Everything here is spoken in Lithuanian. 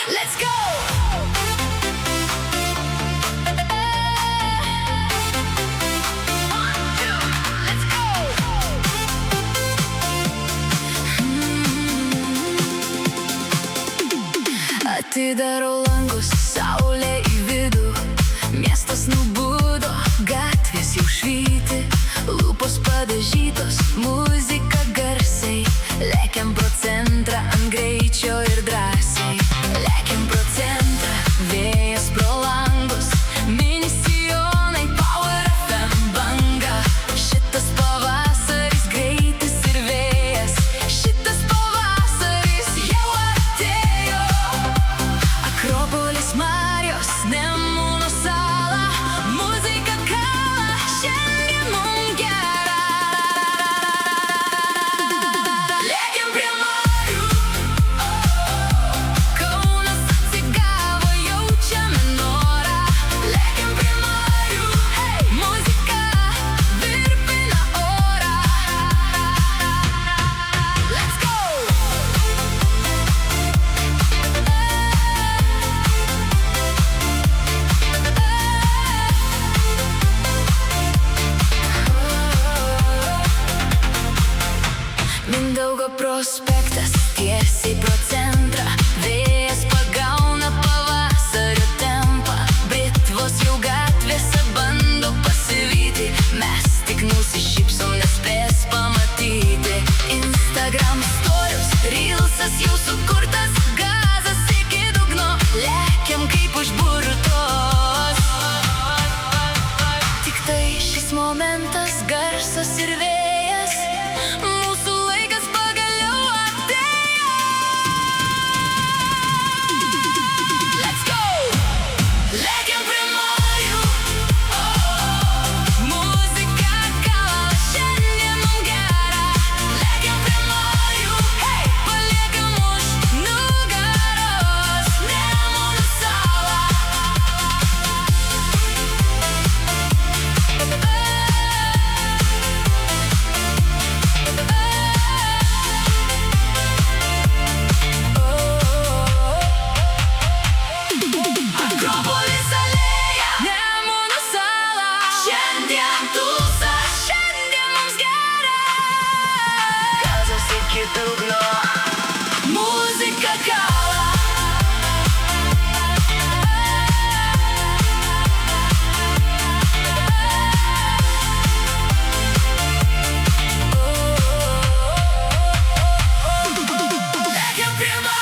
Let's go! Atidaro langus, saulė į vidų, miestas nubudo, gatvės jau švyti, lūpos padažytos, muzika garsiai, lekiam pro centrą ant greičio ir drąsiai, lekiam pro centrą, vėjas pro langus, mini sijonai, Power FM banga, šitas pavasaris greitis ir vėjas, šitas pavasaris jau atėjo. Akropolis, Marijos, Nemuno sala, muzika kala, šiandien mum gera. Lėkiam prie Marių, Kaunas atsigavo, jaučiame norą. Lėkiam prie Marių, muzika virpina orą. Let's go! Mindaugo prospektas, tiesiai pro centrą, vėjas pagauna pavasario tempą, Britvos jau gatvėse bando pasivyti, mes tik nusišypsom, nespės pamatyti. Instagram storius, reelsas jau sukurtas, gazas iki dugno, lekiam kaip užburtos. Tik tai šis momentas, garsas ir vėjas, mūsų laikas pagaliau atėjo. Let's go! Lėkiam prie Marių, muzika kala, šiandien mum gera. Lėkiam prie Marių, paliekam už nugaros Nemuno salą. Akropolis, alėja, Nemuno sala, šiandien tūsa, šiandien mums gera. Gazas iki dugno, muzika kala. Lėkiam prie Marių.